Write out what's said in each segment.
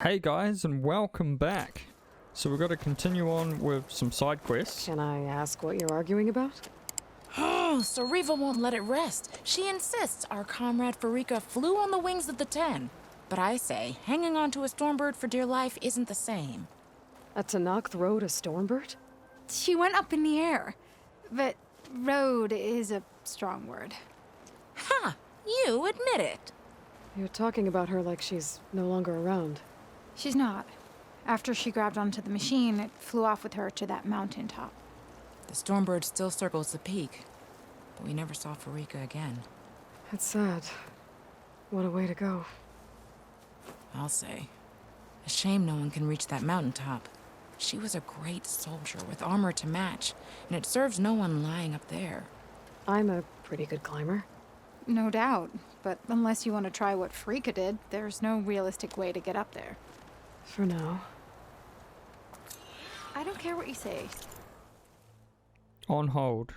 Hey guys, and welcome back. So we've got to continue on with some side quests. Can I ask what you're arguing about? Oh, Sariva won't let it rest. She insists our comrade Farika flew on the wings of the 10. But I say, hanging on to a stormbird for dear life isn't the same. A Tanakh rode a stormbird? She went up in the air. But rode is a strong word. Ha! You admit it. You're talking about her like she's no longer around. She's not. After she grabbed onto the machine, it flew off with her to that mountain top. The stormbird still circles the peak, but we never saw Farika again. It's sad. What a way to go. I'll say. A shame no one can reach that mountaintop. She was a great soldier with armor to match, and it serves no one lying up there. I'm a pretty good climber. No doubt, but unless you want to try what Frika did, there's no realistic way to get up there. For now. I don't care what you say. On hold.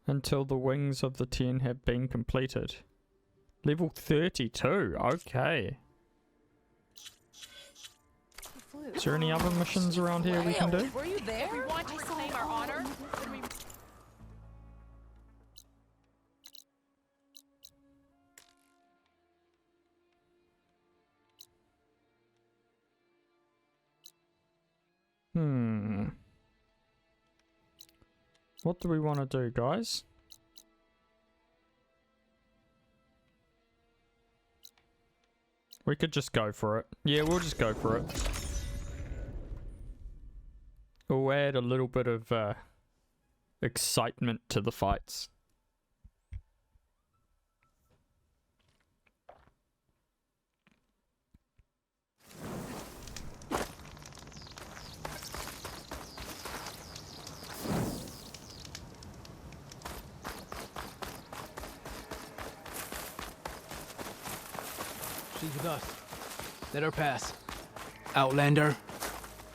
Until the wings of the 10 have been completed. Level 32, okay. Is there any other missions around here we can do? Were you there? We want to reclaim our honor. Then we... What do we want to do, guys? We could just go for it. Yeah, we'll just go for it. We'll add a little bit of excitement to the fights. She's with us. Let her pass. Outlander,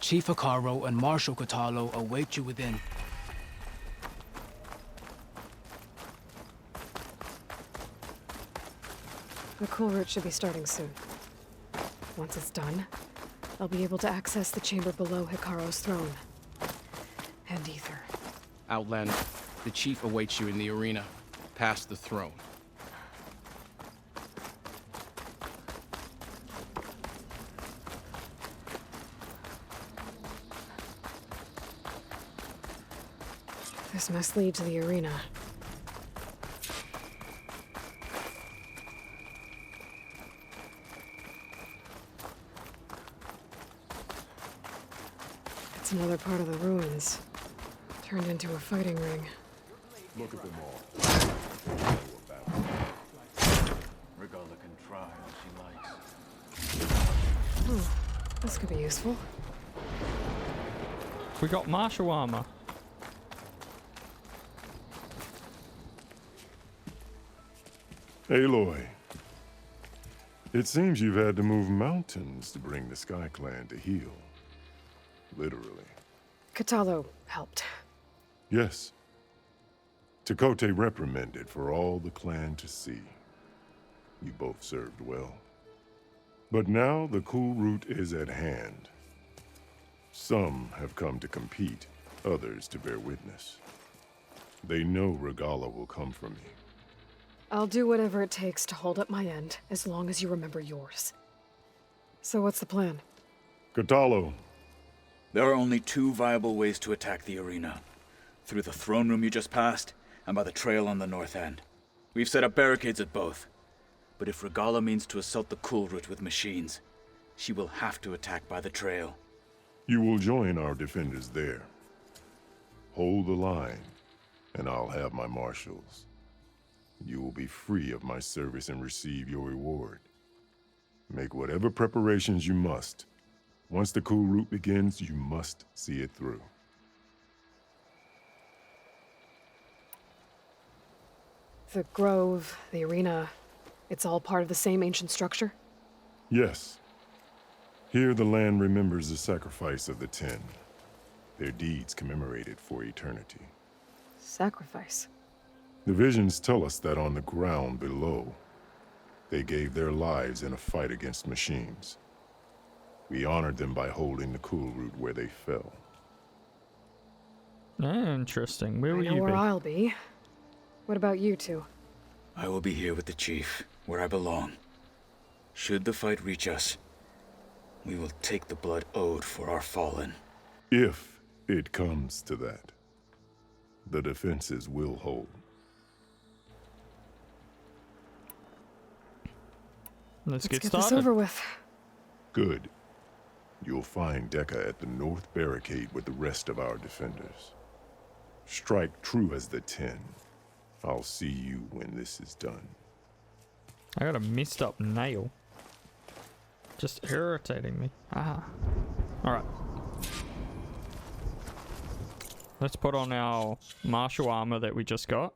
Chief Hikaru and Marshal Katalo await you within. The Kulrut should be starting soon. Once it's done, I'll be able to access the chamber below Hikaru's throne. And Ether. Outlander, the chief awaits you in the arena, past the throne. This must lead to the arena. It's another part of the ruins, turned into a fighting ring. Look at them all. Regala can try what she likes. Oh, this could be useful. We got martial armor. Aloy, it seems you've had to move mountains to bring the Sky Clan to heel. Literally. Katalo helped. Yes. Tekote reprimanded for all the clan to see. You both served well. But now the Kulrut is at hand. Some have come to compete, others to bear witness. They know Regala will come for me. I'll do whatever it takes to hold up my end, as long as you remember yours. So what's the plan? Katalo. There are only two viable ways to attack the arena. Through the throne room you just passed, and by the trail on the north end. We've set up barricades at both. But if Regala means to assault the Kulrut with machines, she will have to attack by the trail. You will join our defenders there. Hold the line, and I'll have my marshals. You will be free of my service and receive your reward. Make whatever preparations you must. Once the Kulrut begins, you must see it through. The grove, the arena, it's all part of the same ancient structure? Yes. Here the land remembers the sacrifice of the 10. Their deeds commemorated for eternity. Sacrifice? The visions tell us that on the ground below, They gave their lives in a fight against machines. We honored them by holding the Kulrut where they fell. Interesting. Where I will know you where be? I'll be. What about you two? I will be here with the chief, where I belong. Should the fight reach us, we will take the blood owed for our fallen. If it comes to that, the defenses will hold. Let's get this started. over with. Good. You'll find Dekka at the north barricade with the rest of our defenders. Strike true as the 10. I'll see you when this is done. I got a messed up nail. Just irritating me. Ah. Alright. Let's put on our martial armor that we just got.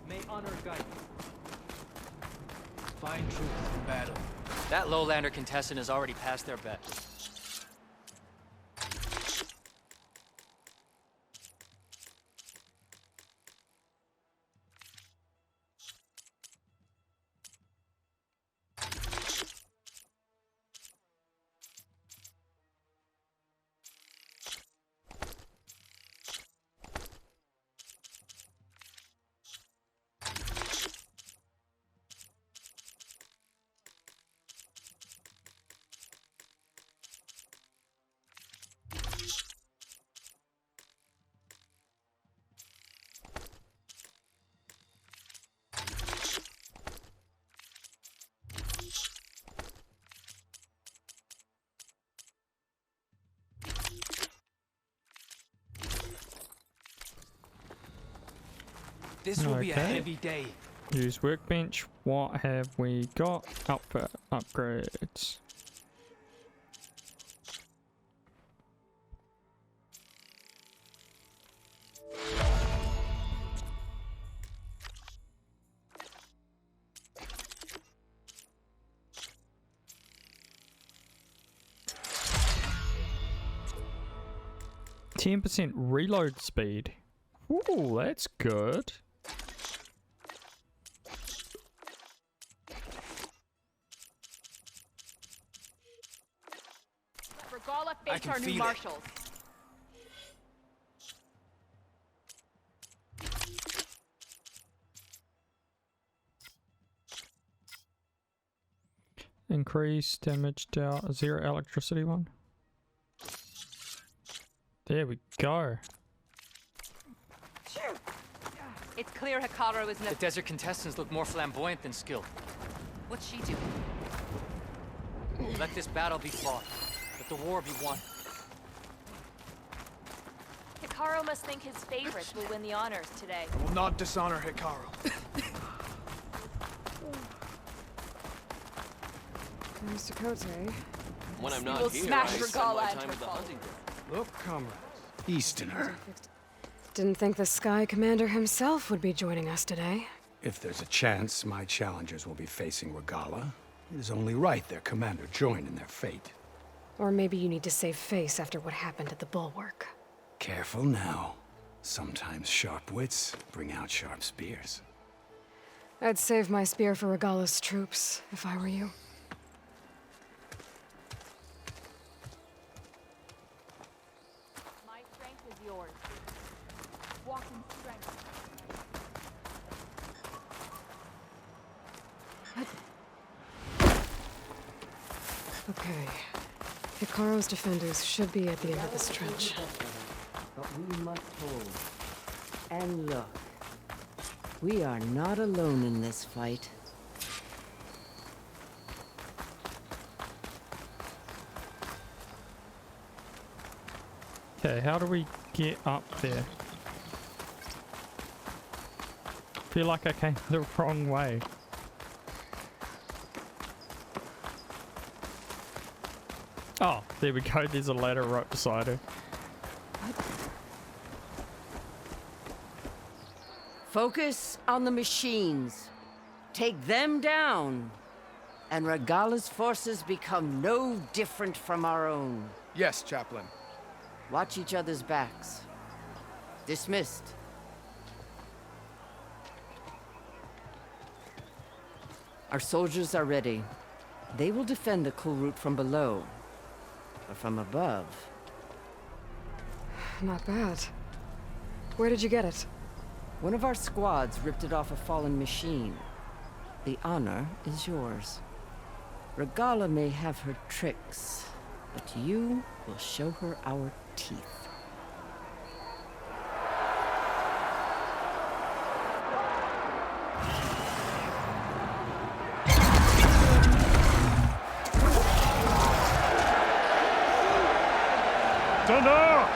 May honor guide you. Find truth in battle. That lowlander contestant has already passed their bet. This will be a Okay. heavy day. Use workbench. What have we got? Outfit upgrades. %10 reload speed. Ooh, that's good. Regala I face can our new feel it. marshals. Increase damage dealt. 0 electricity one. There we go. It's clear Hikaru is The desert contestants look more flamboyant than skilled. What's she doing? Let this battle be fought. Let the war be won. Hikaru must think his favorites will win the honors today. I will not dishonor Hikaru. Mr. Kote. When I'm We not will here, smash I spend Regala my and time her at the followers. hunting ground. Look, comrades. Easterner. Didn't think the Sky Commander himself would be joining us today. If there's a chance my challengers will be facing Regala, it is only right their commander join in their fate. Or maybe you need to save face after what happened at the Bulwark. Careful now. Sometimes sharp wits bring out sharp spears. I'd save my spear for Regala's troops, if I were you. My strength is yours. Walk in strength. Okay. Hikaru's defenders should be at the end of this trench. But we must hold. And look, we are not alone in this fight. Okay, how do we get up there? Feel like I came the wrong way. Oh, There we go, there's a ladder right beside her. Focus on the machines. Take them down. And Regala's forces become no different from our own. Yes, Chaplain. Watch each other's backs. Dismissed. Our soldiers are ready. They will defend the Kulrut from below. But from above... Not bad. Where did you get it? One of our squads ripped it off a fallen machine. The honor is yours. Regala may have her tricks, but you will show her our teeth. Tana!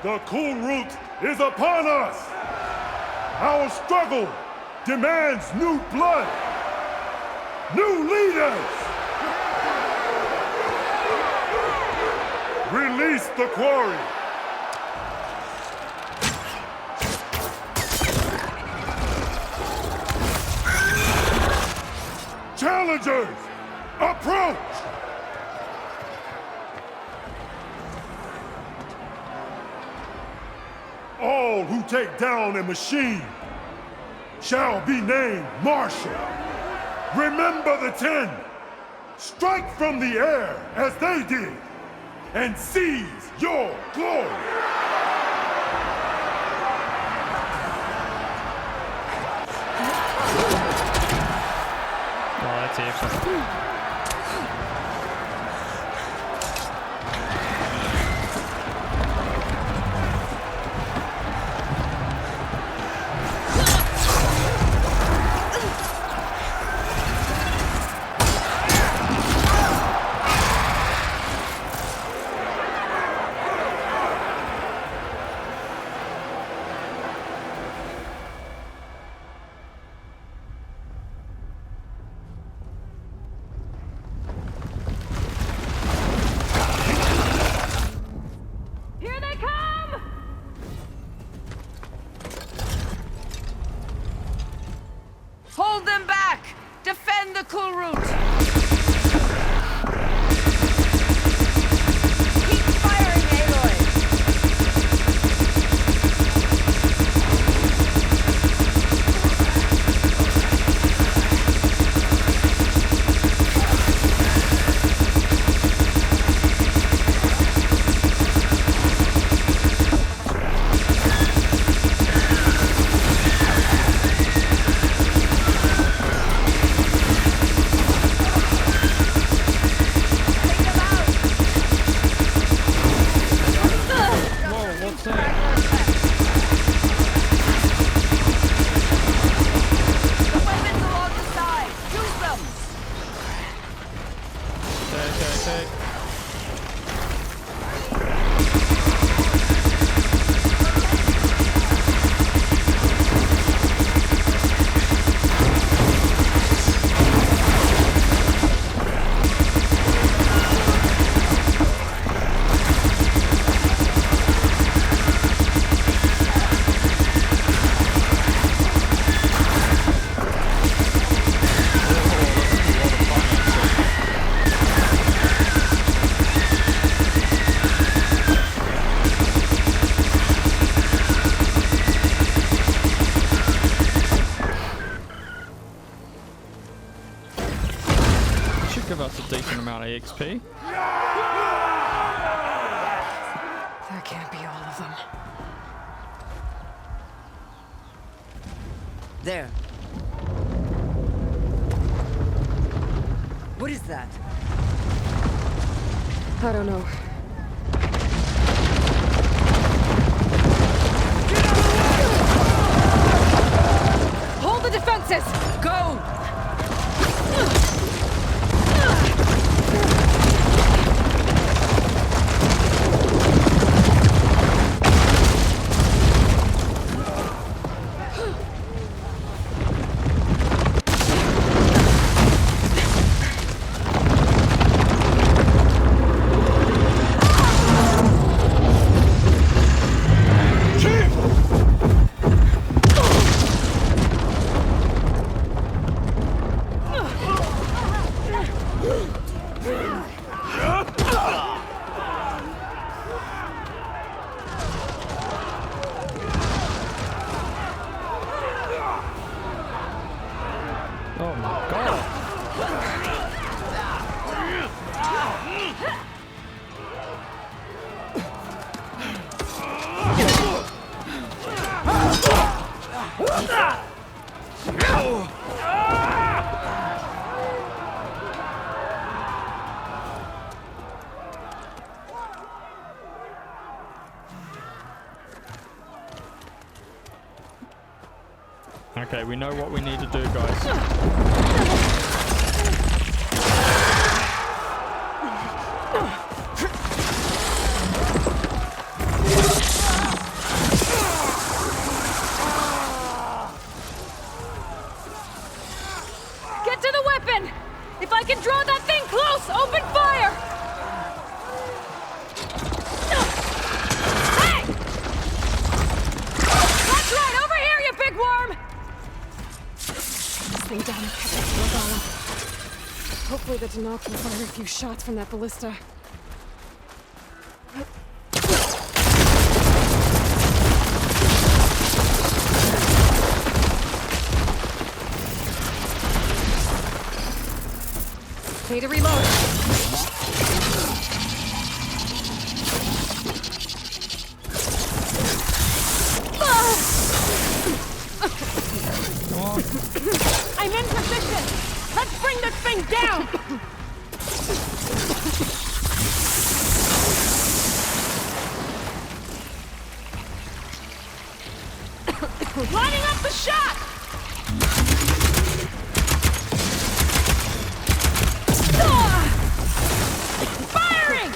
The Kulrut is upon us! Our struggle demands new blood! New leaders! Release the quarry! Challengers, approach! All who take down a machine shall be named Marshal. Remember the 10. Strike from the air as they did, and seize your glory. Oh, that's excellent. Hold them back! Defend the Kulrut! Keep firing, Aloy! Give us a decent amount of XP. That can't be all of them. There. What is that? I don't know. Hold the defenses! Go! Oh my god! Okay, we know what we need to do, guys. Get to the weapon! If I can draw that thing close, open fire! Hey! That's right, over here, you big worm! This thing down and catch up to Wazza. Hopefully the Denal can fire a few shots from that ballista. Need to reload. I'm in position. Let's bring this thing down. Lining up the shot. Firing!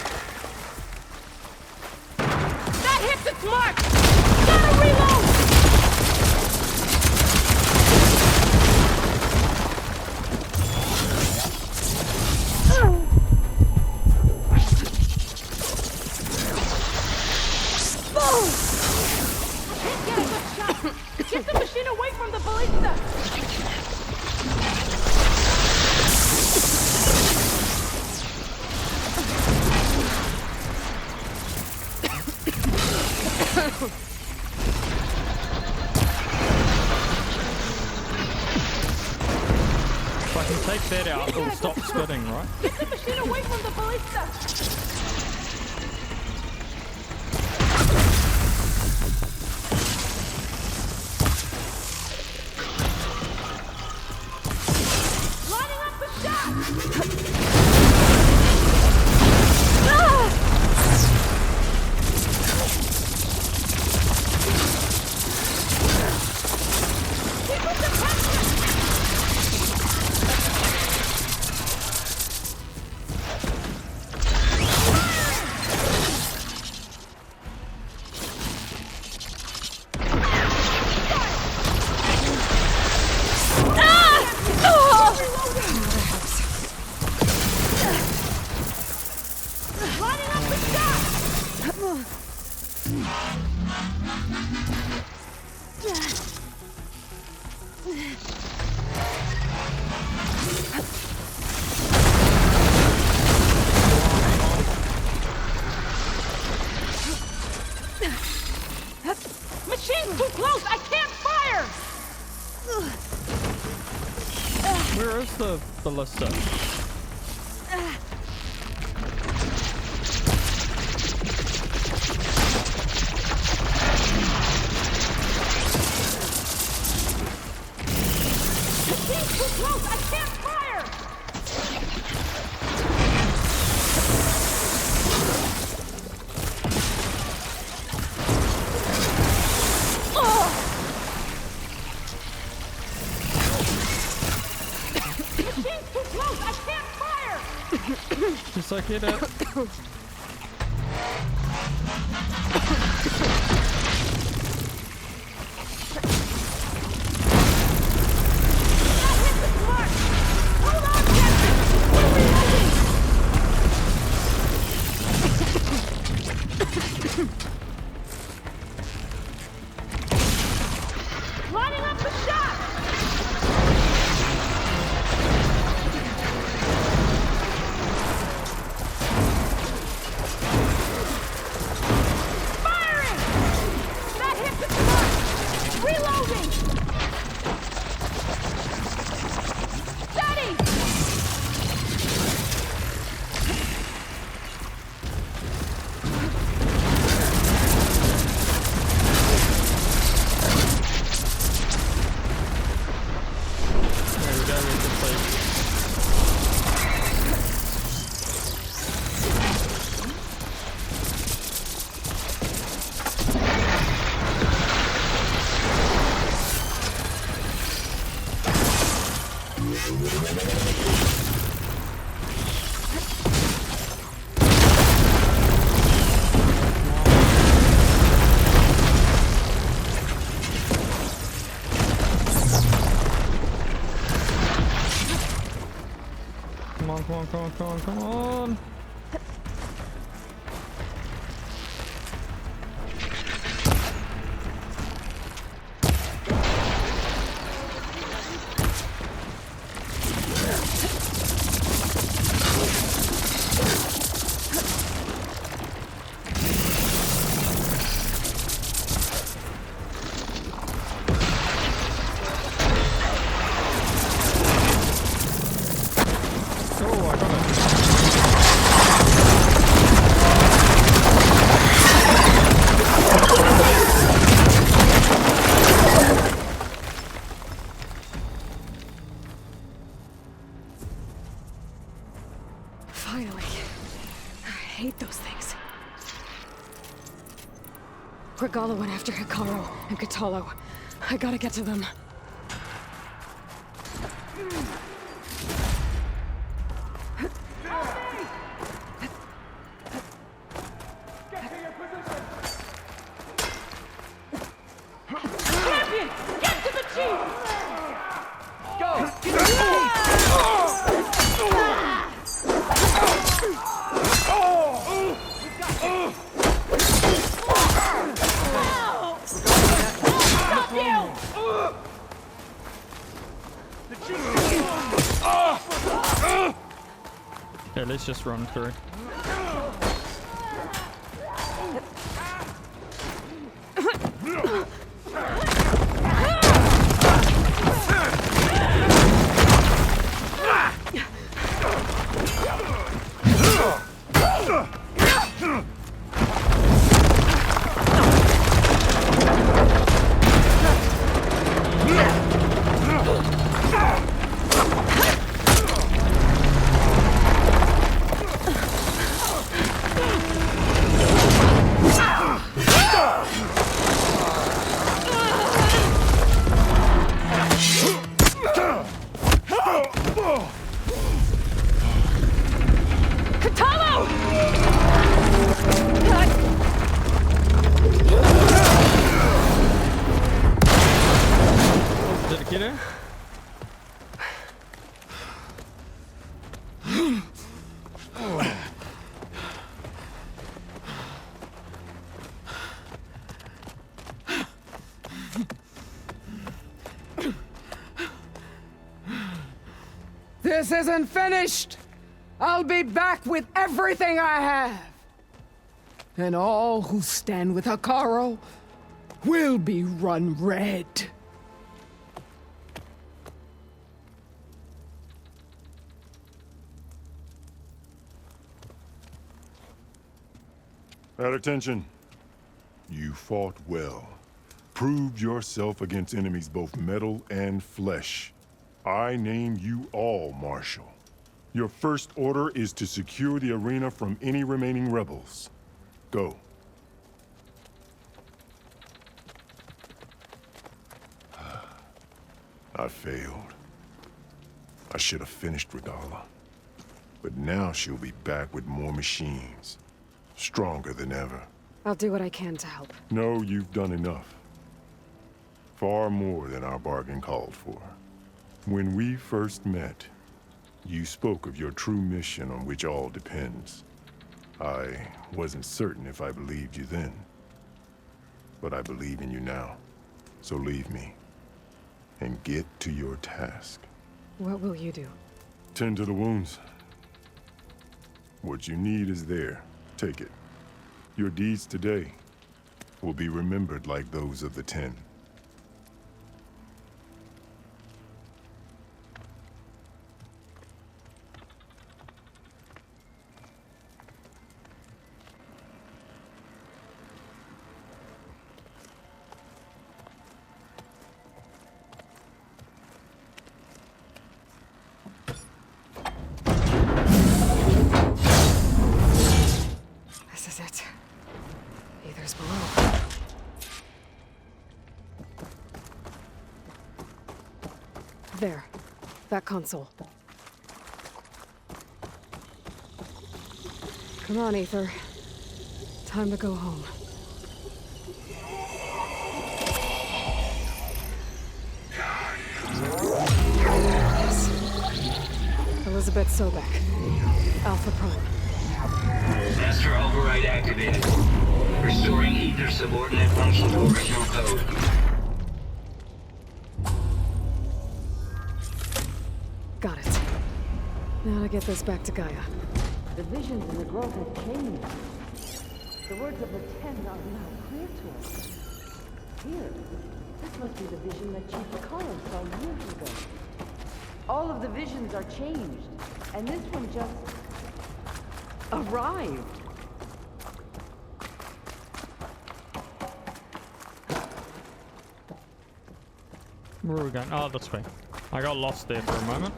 That hits its mark! Gotta reload! Get a good shot! Get the machine away from the ballista! If I can take that out, it'll stop spitting, right? Get the machine away from the ballista! Lining up the shot! Keep up the pressure! Lining up the shot! Machine's too close! I can't fire! Where is the ballista? Machine's too close! I can't fire! Machine's too close! I can't fire! Just like it. That hit the mark! Hold on, Captain! We're reloading! Lining up the shot! on, come on. Finally. I hate those things. Regala went after Hikaru and Katalo. I gotta get to them. Yeah, let's just run through. Did it get her? This isn't finished! I'll be back with everything I have! And all who stand with Hikaru will be run red. At attention. You fought well. Proved yourself against enemies both metal and flesh. I name you all Marshal. Your first order is to secure the arena from any remaining rebels. Go. I failed. I should have finished Regala. But now she'll be back with more machines. Stronger than ever. I'll do what I can to help. No, you've done enough. Far more than our bargain called for. When we first met, you spoke of your true mission on which all depends. I wasn't certain if I believed you then. But I believe in you now. So leave me. And get to your task. What will you do? Tend to the wounds. What you need is there. Take it. Your deeds today will be remembered like those of the 10. This is it. Aether's below. There. That console. Come on, Aether. Time to go home. Yes. Elizabeth Sobek. Alpha Prime. Master override activated. Restoring ether subordinate function to original code. Got it. Now to get this back to Gaia. The visions in the grove have changed. The words of the Ten are now clear to us. Here, this must be the vision that Chief Akara saw years ago. All of the visions are changed, and this one just arrived. Where are we going? Oh, this way. I got lost there for a moment.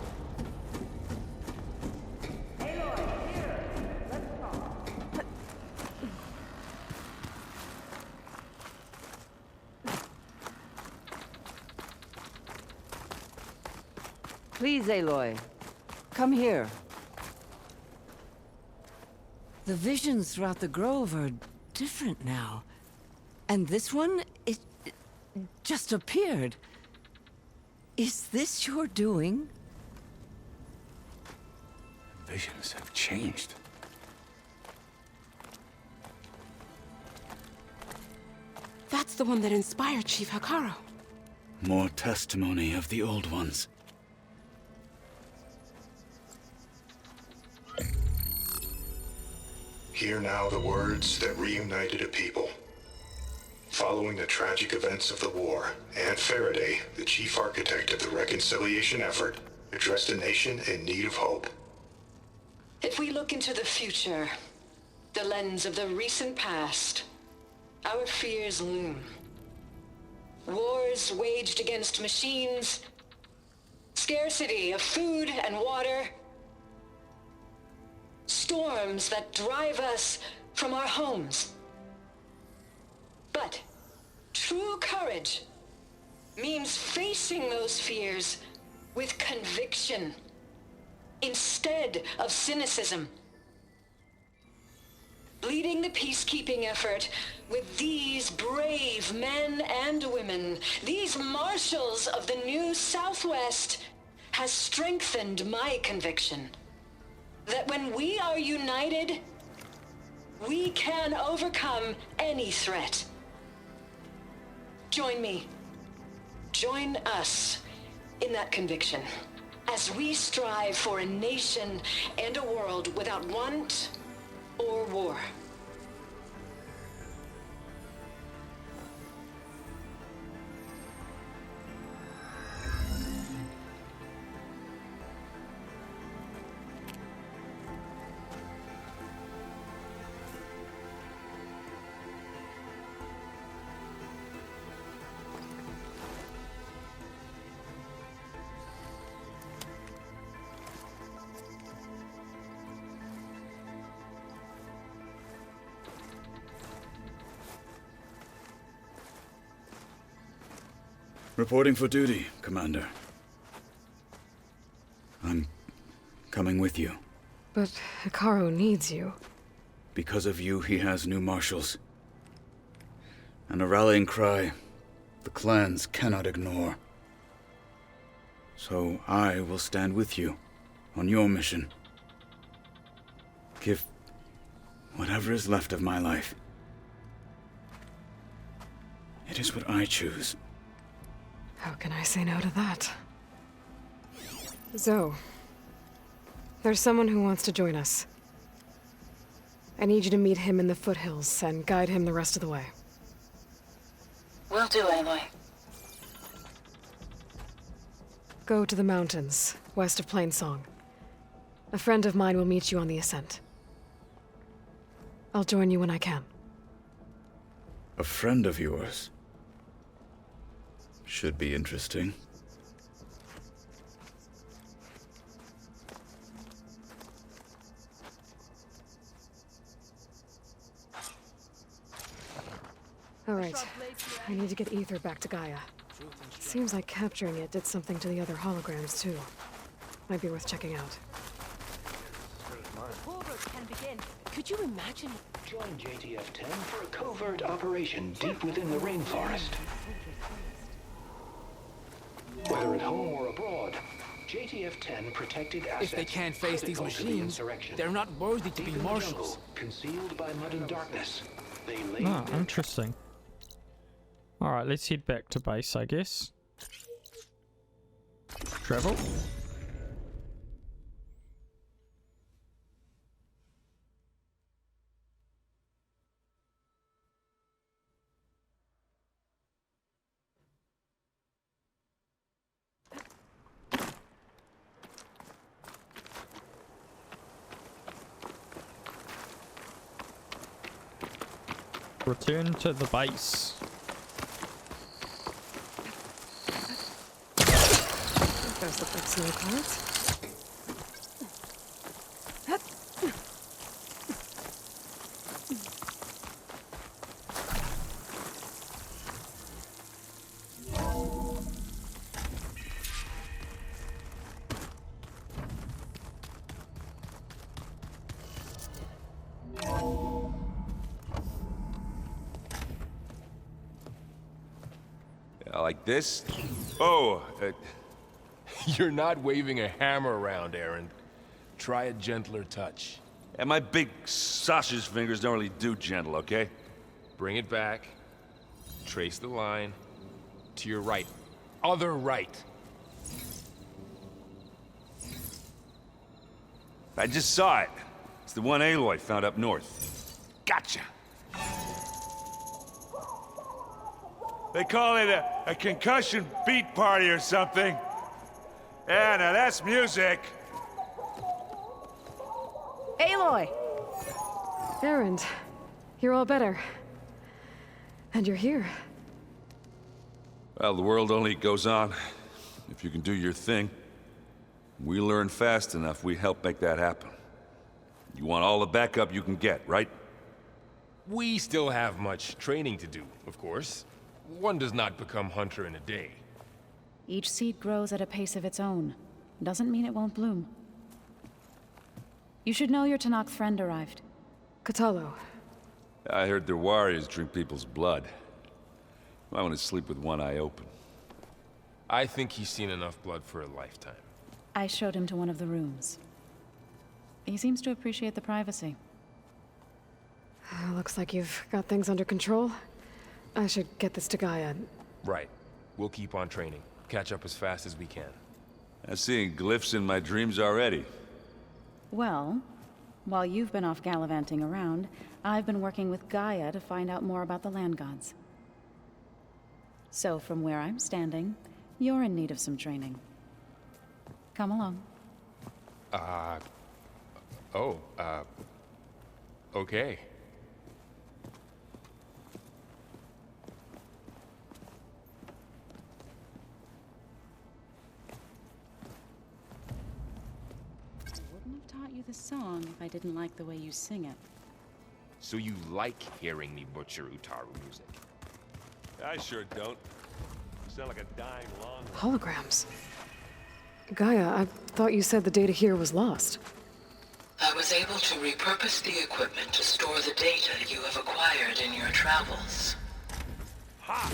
Please, Aloy, come here. The visions throughout the grove are different now. And this one, it just appeared. Is this your doing? Visions have changed. That's the one that inspired Chief Hakaro. More testimony of the old ones. Hear now the words that reunited a people. Following the tragic events of the war, Aunt Faraday, the chief architect of the reconciliation effort, addressed a nation in need of hope. If we look into the future, the lens of the recent past, our fears loom. Wars waged against machines, scarcity of food and water, storms that drive us from our homes. But true courage means facing those fears with conviction instead of cynicism. Leading the peacekeeping effort with these brave men and women, these marshals of the new Southwest, has strengthened my conviction that when we are united, we can overcome any threat. Join me. Join us in that conviction as we strive for a nation and a world without want or war. Reporting for duty, Commander. I'm coming with you. But Hikaru needs you. Because of you, he has new marshals. And a rallying cry the clans cannot ignore. So I will stand with you on your mission. Give whatever is left of my life. It is what I choose. How can I say no to that? Zoe, there's someone who wants to join us. I need you to meet him in the foothills and guide him the rest of the way. Will do, Aloy. Go to the mountains, west of Plainsong. A friend of mine will meet you on the ascent. I'll join you when I can. A friend of yours? Should be interesting. All right. I need to get ether back to Gaia. Seems like capturing it did something to the other holograms, too. Might be worth checking out. Kulrut can begin. Could you imagine? Join JTF-10 for a covert operation deep within the rainforest. Whether at home or abroad, JTF-10 protected assets. If they can't face these critical to the machines, insurrection. they're not worthy to be Deep in the marshals. jungle, concealed by mud and darkness, they lay Ah, their interesting. Alright, let's head back to base, I guess. Travel. Return to the base. Those look like snow clouds. Like this? Oh, You're not waving a hammer around, Aaron. Try a gentler touch. and my big sausage fingers don't really do gentle, okay? Bring it back. Trace the line. To your right. Other right. I just saw it. It's the one Aloy found up north. Gotcha. They call it a concussion beat party or something. Yeah, now that's music. Aloy! Erend, you're all better. And you're here. Well, the world only goes on if you can do your thing. We learn fast enough, we help make that happen. You want all the backup you can get, right? We still have much training to do, of course. One does not become hunter in a day. Each seed grows at a pace of its own. Doesn't mean it won't bloom. You should know your Tanakh friend arrived. Katalo. I heard their warriors drink people's blood. I want to sleep with one eye open. I think he's seen enough blood for a lifetime. I showed him to one of the rooms. He seems to appreciate the privacy. Looks like you've got things under control. I should get this to Gaia. Right. We'll keep on training. Catch up as fast as we can. I'm seeing glyphs in my dreams already. Well, while you've been off gallivanting around, I've been working with Gaia to find out more about the land gods. So from where I'm standing, you're in need of some training. Come along. Okay. I wouldn't have taught you the song if I didn't like the way you sing it. So you like hearing me butcher Utaru music? I sure don't. You sound like a dying long... Holograms. Gaia, I thought you said the data here was lost. I was able to repurpose the equipment to store the data you have acquired in your travels. Ha!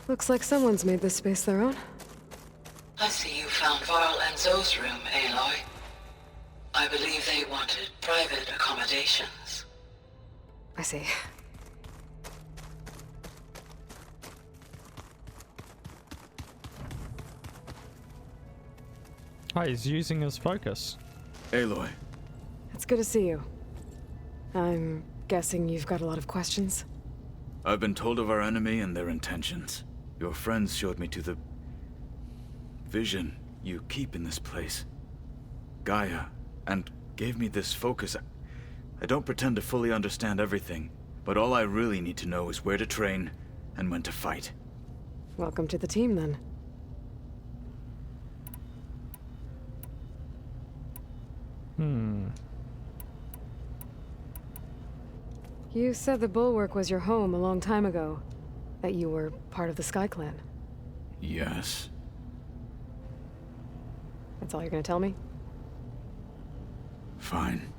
Looks like someone's made this space their own. I see you found Varl and Zoe's room, Aloy. I believe they wanted private accommodations. I see. Oh, he's using his focus. Aloy. It's good to see you. I'm guessing you've got a lot of questions? I've been told of our enemy and their intentions. Your friends showed me to the... vision you keep in this place. Gaia, and gave me this focus. I don't pretend to fully understand everything, but all I really need to know is where to train and when to fight. Welcome to the team, then. You said the Bulwark was your home a long time ago. That you were part of the Sky Clan. Yes. That's all you're gonna tell me? Fine.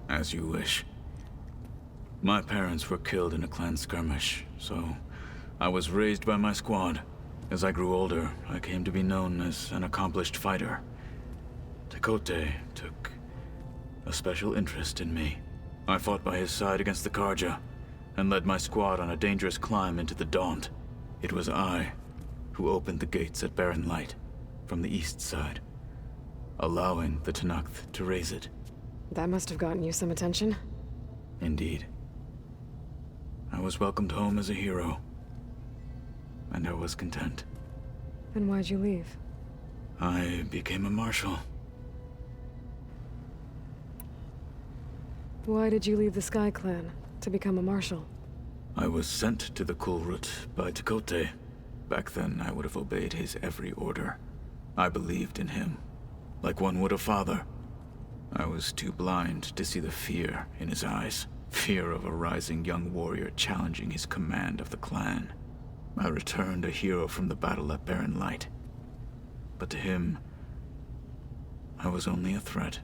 As you wish. My parents were killed in a clan skirmish, so I was raised by my squad. As I grew older, I came to be known as an accomplished fighter. Tekote took a special interest in me. I fought by his side against the Karja, and led my squad on a dangerous climb into the Daunt. It was I who opened the gates at Barren Light from the east side, allowing the Tenakth to raise it. That must have gotten you some attention. Indeed. I was welcomed home as a hero, and I was content. Then why'd you leave? I became a marshal. Why did you leave the Sky Clan to become a marshal? I was sent to the Kulrut by Tekote. Back then, I would have obeyed his every order. I believed in him, like one would a father. I was too blind to see the fear in his eyes. Fear of a rising young warrior challenging his command of the clan. I returned a hero from the battle at Barren Light. But to him, I was only a threat.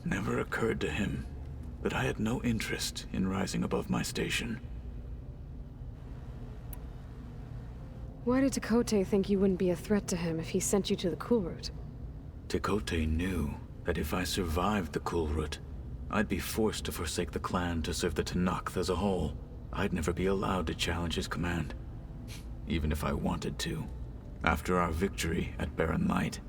Never occurred to him that I had no interest in rising above my station. Why did Tekote think you wouldn't be a threat to him if he sent you to the Kulrut? Tekote knew that if I survived the Kulrut, I'd be forced to forsake the clan to serve the Tenakth as a whole. I'd never be allowed to challenge his command, even if I wanted to. After our victory at Barren Light,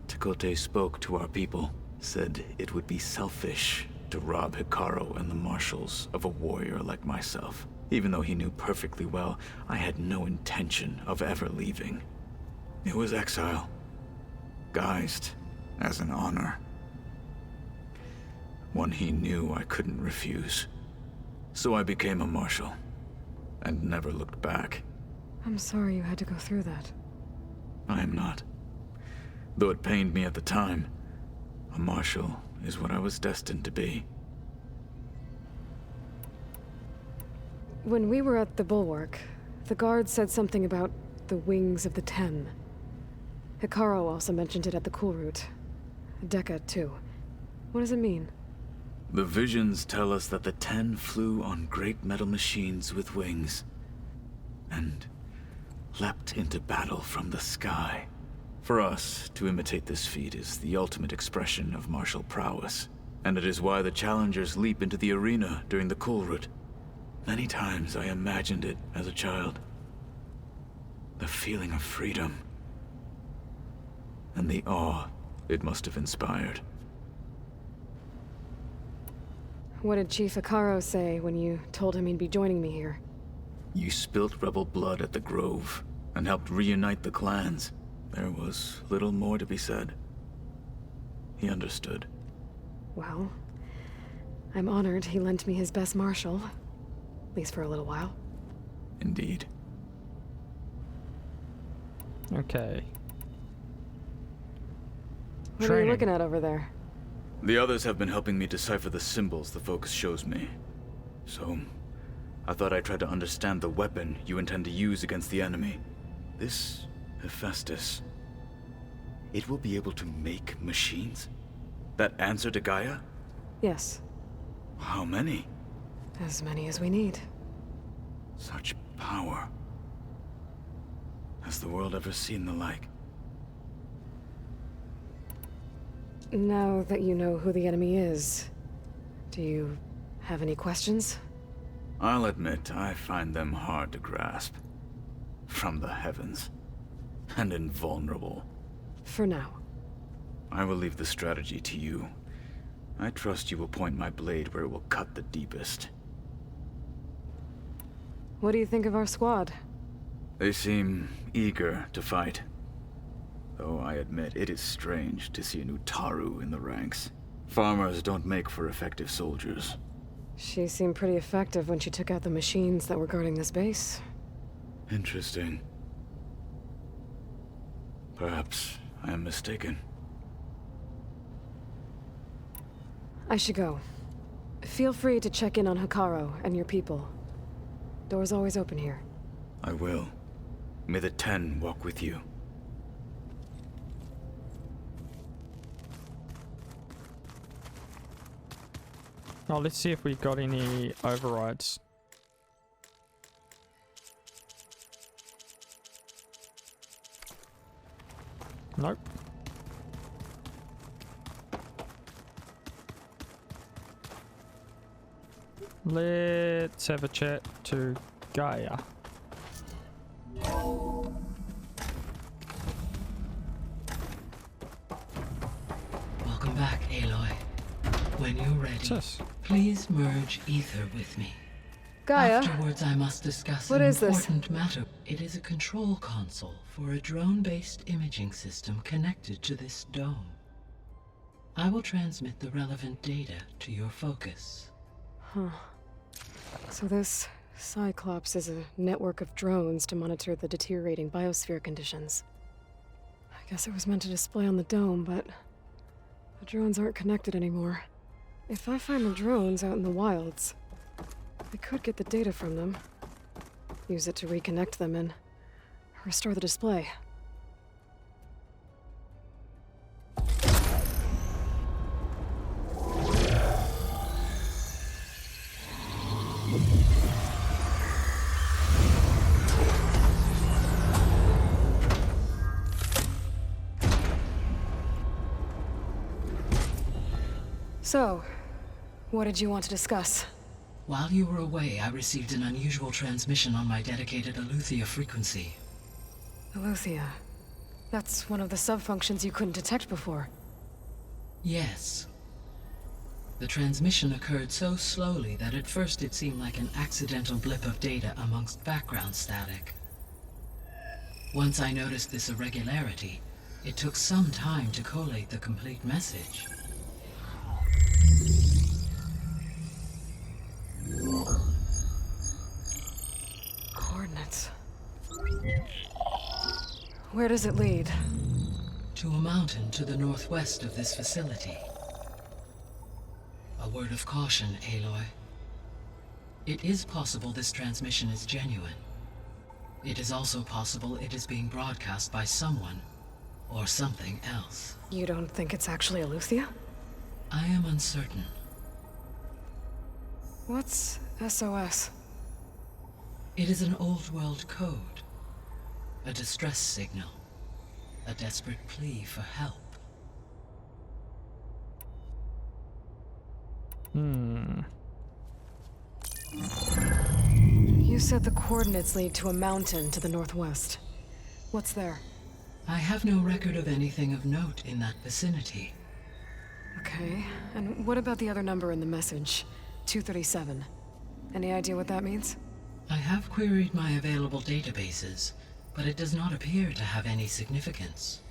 Tekote spoke to our people, said it would be selfish to rob Hikaru and the marshals of a warrior like myself, even though he knew perfectly well I had no intention of ever leaving. It was exile, guised as an honor. One he knew I couldn't refuse. So I became a marshal, and never looked back. I'm sorry you had to go through that. I am not. Though it pained me at the time, a marshal is what I was destined to be. When we were at the Bulwark, the guard said something about the Wings of the Ten. Hikaru also mentioned it at the Kulrut. Dekka, too. What does it mean? The visions tell us that the Ten flew on great metal machines with wings, and leapt into battle from the sky. For us, to imitate this feat is the ultimate expression of martial prowess, and it is why the challengers leap into the arena during the Kulrut. Many times I imagined it as a child. The feeling of freedom, and the awe it must have inspired. What did Chief Hikaru say when you told him he'd be joining me here? You spilt rebel blood at the Grove, and helped reunite the clans. There was little more to be said. He understood. Well, I'm honored he lent me his best marshal. At least for a little while. Indeed. Okay. What are you looking at over there? The others have been helping me decipher the symbols the Focus shows me. So, I thought I'd try to understand the weapon you intend to use against the enemy. This Hephaestus, it will be able to make machines? That answer to Gaia? Yes. How many? As many as we need. Such power. Has the world ever seen the like? Now that you know who the enemy is, do you have any questions? I'll admit, I find them hard to grasp. From the heavens. And invulnerable. For now. I will leave the strategy to you. I trust you will point my blade where it will cut the deepest. What do you think of our squad? They seem eager to fight. Though I admit it is strange to see a new Taru in the ranks. Farmers don't make for effective soldiers. She seemed pretty effective when she took out the machines that were guarding this base. Interesting. Perhaps I am mistaken. I should go. Feel free to check in on Hikaru and your people. Door's always open here. I will. May the Ten walk with you. Oh, let's see if we got any overrides. Nope. Let's have a chat to Gaia. Welcome back, Aloy. When you're ready, please merge ether with me. Gaia? Afterwards, I must discuss What an is this? important matter. It is a control console for a drone-based imaging system connected to this dome. I will transmit the relevant data to your focus. Huh. So this Cyclops is a network of drones to monitor the deteriorating biosphere conditions. I guess it was meant to display on the dome, but the drones aren't connected anymore. If I find the drones out in the wilds, I could get the data from them, use it to reconnect them and restore the display. So, what did you want to discuss? While you were away, I received an unusual transmission on my dedicated Aletheia frequency. Aletheia. That's one of the sub-functions you couldn't detect before. Yes. The transmission occurred so slowly that at first it seemed like an accidental blip of data amongst background static. Once I noticed this irregularity, it took some time to collate the complete message. Coordinates. Where does it lead? To a mountain to the northwest of this facility. A word of caution, Aloy. It is possible this transmission is genuine. It is also possible it is being broadcast by someone or something else. You don't think it's actually Aletheia? I am uncertain. What's SOS? It is an old world code. A distress signal. A desperate plea for help. You said the coordinates lead to a mountain to the northwest. What's there? I have no record of anything of note in that vicinity. Okay, and what about the other number in the message? 237. Any idea what that means? I have queried my available databases, but it does not appear to have any significance.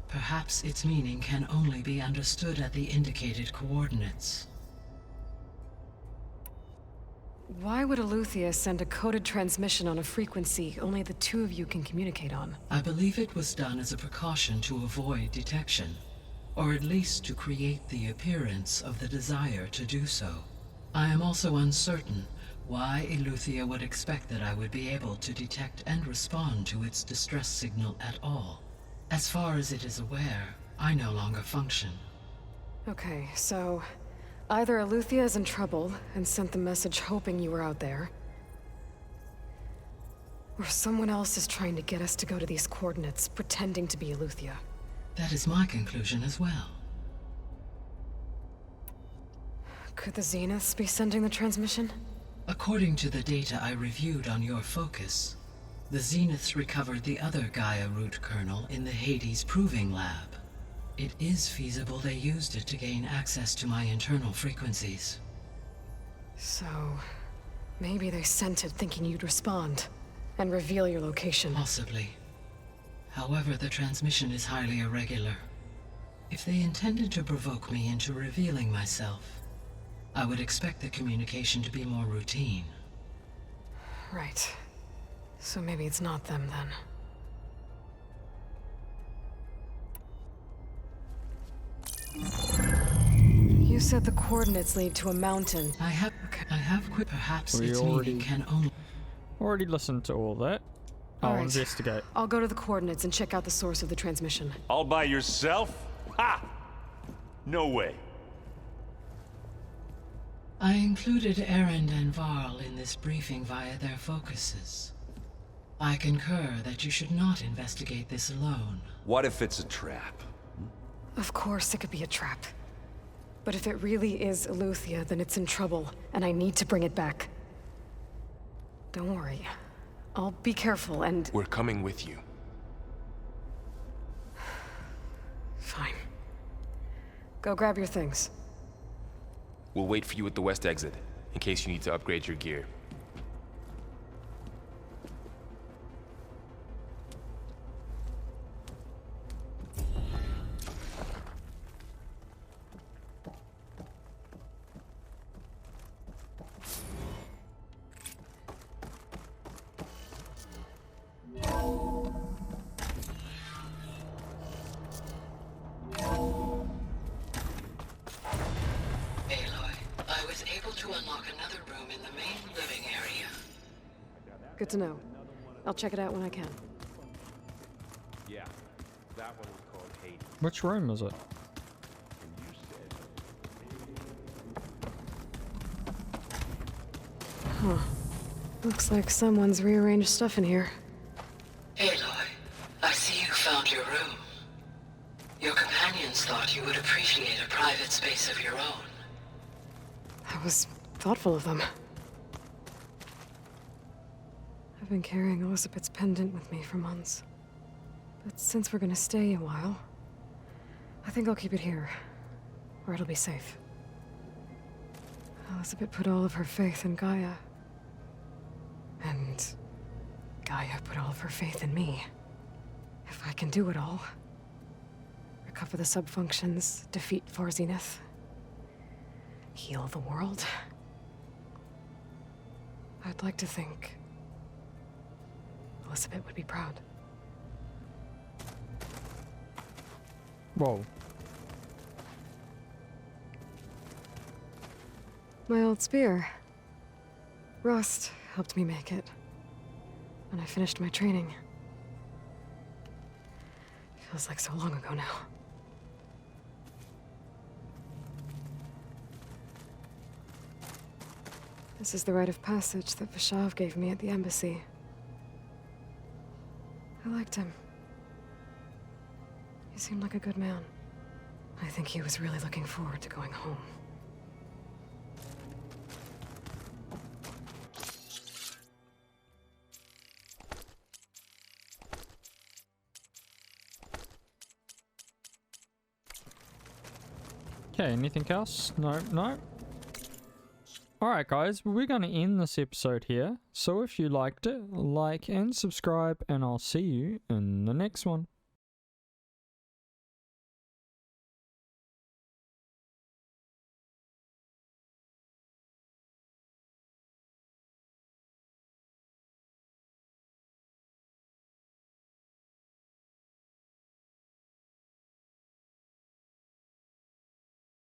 Perhaps its meaning can only be understood at the indicated coordinates. Why would Aletheia send a coded transmission on a frequency only the two of you can communicate on? I believe it was done as a precaution to avoid detection, or at least to create the appearance of the desire to do so. I am also uncertain why Aletheia would expect that I would be able to detect and respond to its distress signal at all. As far as it is aware, I no longer function. Okay, so either Aletheia is in trouble and sent the message hoping you were out there, or someone else is trying to get us to go to these coordinates, pretending to be Aletheia. That is my conclusion as well. Could the Zeniths be sending the transmission? According to the data I reviewed on your focus, the Zeniths recovered the other Gaia root kernel in the Hades Proving Lab. It is feasible they used it to gain access to my internal frequencies. So, maybe they sent it thinking you'd respond and reveal your location. Possibly. However, the transmission is highly irregular. If they intended to provoke me into revealing myself, I would expect the communication to be more routine. Right. So maybe it's not them then. You said the coordinates lead to a mountain. I have quit. Perhaps its meaning can only... Already listened to all that. I'll All right. investigate. I'll go to the coordinates and check out the source of the transmission. All by yourself? Ha! No way. I included Erend and Varl in this briefing via their focuses. I concur that you should not investigate this alone. What if it's a trap? Of course it could be a trap. But if it really is Eleuthia, then it's in trouble, and I need to bring it back. Don't worry. I'll be careful and... We're coming with you. Fine. Go grab your things. We'll wait for you at the west exit, in case you need to upgrade your gear. Good to know. I'll check it out when I can. Yeah, that one was called Hades. Which room is it? Huh. Looks like someone's rearranged stuff in here. Aloy, I see you found your room. Your companions thought you would appreciate a private space of your own. That was thoughtful of them. I've been carrying Elizabeth's pendant with me for months. But since we're gonna stay a while, I think I'll keep it here, where it'll be safe. Elizabeth put all of her faith in Gaia. And Gaia put all of her faith in me. If I can do it all, recover the subfunctions, defeat For Zenith, heal the world, I'd like to think Elizabeth would be proud. Whoa. My old spear. Rust helped me make it. When I finished my training. Feels like so long ago now. This is the rite of passage that Vishav gave me at the embassy. I liked him. He seemed like a good man. I think he was really looking forward to going home. Okay, anything else? No, no. Alright guys, we're going to end this episode here. So if you liked it, like and subscribe, and I'll see you in the next one.